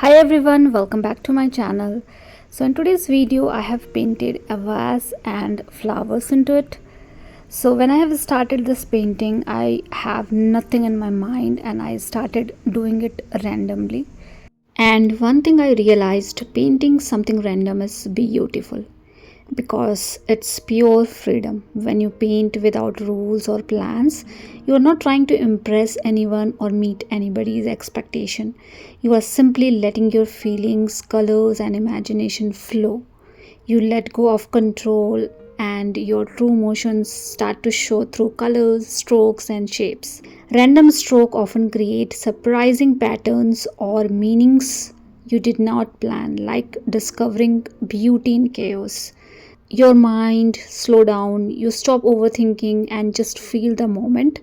Hi everyone, welcome back to my channel. So in today's video I have painted a vase and flowers into it. So when I have started this painting, I have nothing in my mind and I started doing it randomly. And one thing I realized, painting something random is beautiful because it's pure freedom. When you paint without rules or plans, you are not trying to impress anyone or meet anybody's expectation. You are simply letting your feelings, colors, and imagination flow. You let go of control, and your true emotions start to show through colors, strokes, and shapes. Random stroke often create surprising patterns or meanings you did not plan, like discovering beauty in chaos. Your mind slow down, you stop overthinking and just feel the moment.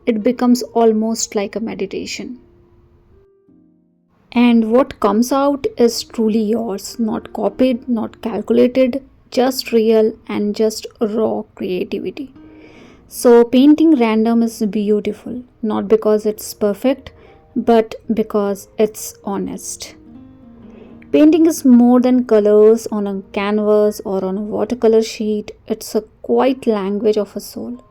It becomes almost like a meditation. And what comes out is truly yours, not copied, not calculated, just real and just raw creativity. So painting random is beautiful, not because it's perfect, but because it's honest. Painting is more than colors on a canvas or on a watercolor sheet. It's a quiet language of a soul.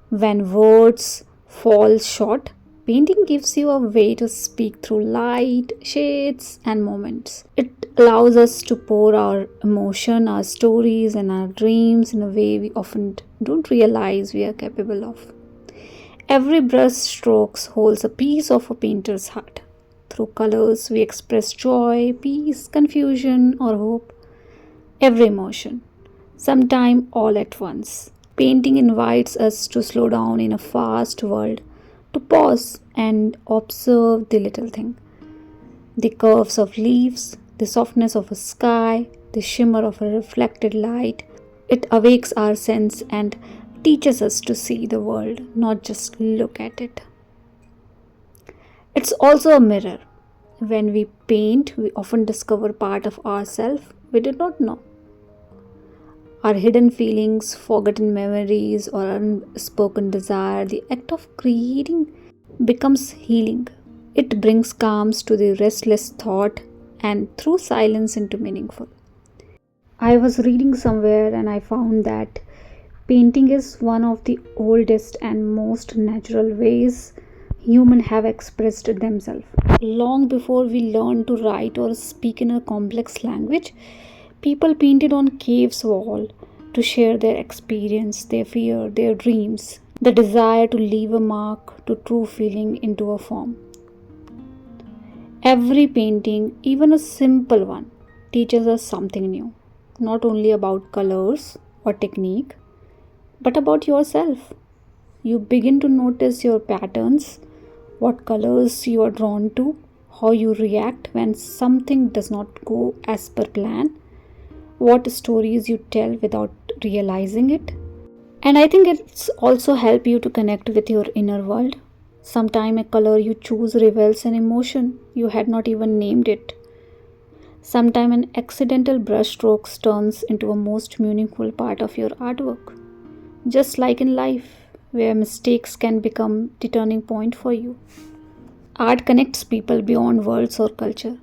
When words fall short, painting gives you a way to speak through light, shades, and moments. It allows us to pour our emotion, our stories, and our dreams in a way we often don't realize we are capable of. Every brush stroke holds a piece of a painter's heart. Through colors, we express joy, peace, confusion, or hope. Every emotion, sometime all at once. Painting invites us to slow down in a fast world, to pause and observe the little thing. The curves of leaves, the softness of a sky, the shimmer of a reflected light. It awakes our sense and teaches us to see the world, not just look at it. It's also a mirror. When we paint, we often discover part of ourselves we did not know. Our hidden feelings, forgotten memories, or unspoken desire. The act of creating becomes healing. It brings calms to the restless thought and through silence into meaningful. I was reading somewhere and I found that painting is one of the oldest and most natural ways humans have expressed themselves. Long before we learned to write or speak in a complex language, people painted on caves' wall to share their experience, their fear, their dreams, the desire to leave a mark, to true feeling into a form. Every painting, even a simple one, teaches us something new, not only about colors or technique, but about yourself. You begin to notice your patterns, what colors you are drawn to, how you react when something does not go as per plan, what stories you tell without realizing it. And I think it's also help you to connect with your inner world. Sometime a color you choose reveals an emotion you had not even named it. Sometime an accidental brushstroke turns into a most meaningful part of your artwork. Just like in life, where mistakes can become the turning point for you. Art connects people beyond words or culture.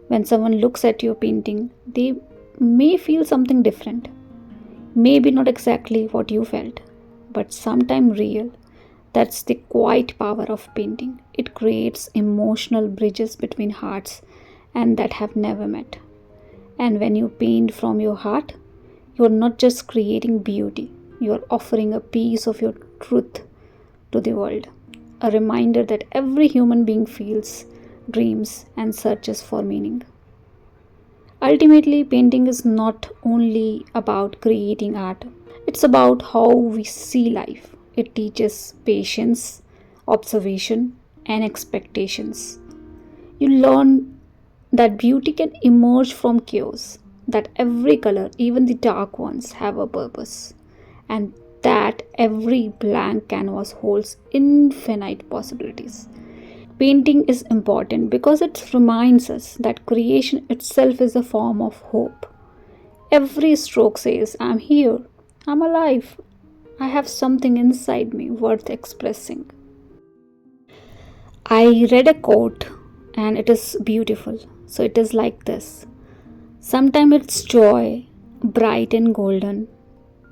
When someone looks at your painting, they may feel something different. Maybe not exactly what you felt, but sometime real. That's the quiet power of painting. It creates emotional bridges between hearts and that have never met. And when you paint from your heart, you are not just creating beauty, you are offering a piece of your truth to the world. A reminder that every human being feels, dreams, and searches for meaning. Ultimately, painting is not only about creating art, it's about how we see life. It teaches patience, observation, and expectations. You learn that beauty can emerge from chaos, that every color, even the dark ones, have a purpose, and that every blank canvas holds infinite possibilities. Painting is important because it reminds us that creation itself is a form of hope. Every stroke says, I'm here, I'm alive, I have something inside me worth expressing. I read a quote and it is beautiful. So it is like this. Sometimes it's joy, bright and golden.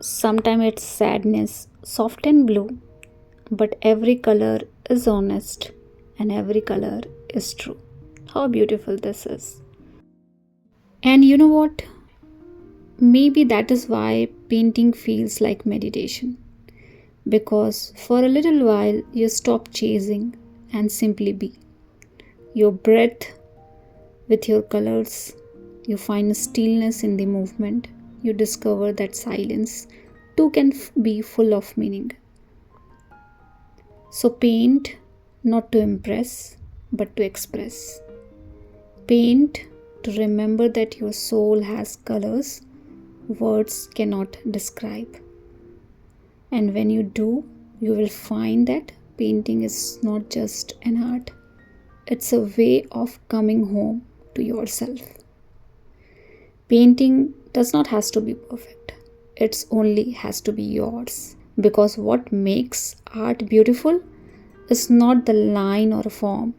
Sometimes it's sadness, soft and blue. But every color is honest and every color is true. How beautiful this is. And you know what? Maybe that is why painting feels like meditation. Because for a little while you stop chasing and simply be. Your breath with your colors, you find stillness in the movement. You discover that silence too can be full of meaning. So paint not to impress but to express. Paint to remember that your soul has colors words cannot describe. And when you do, you will find that painting is not just an art, it's a way of coming home to yourself. Painting does not has to be perfect. It's only has to be yours. Because what makes art beautiful is not the line or form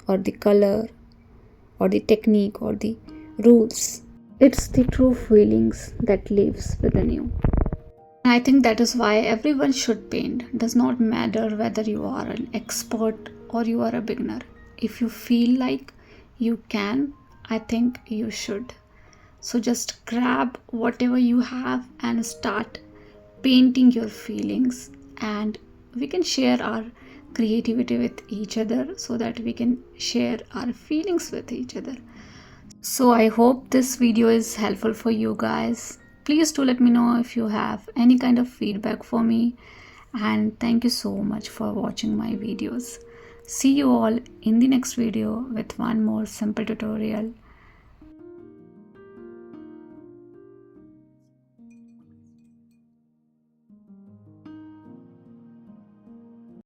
or the color or the technique or the rules. It's the true feelings that lives within you. I think that is why everyone should paint. Does not matter whether you are an expert or you are a beginner. If you feel like you can, I think you should. So just grab whatever you have and start painting your feelings, and we can share our creativity with each other so that we can share our feelings with each other. So I hope this video is helpful for you guys. Please do let me know if you have any kind of feedback for me, and thank you so much for watching my videos. See you all in the next video with one more simple tutorial.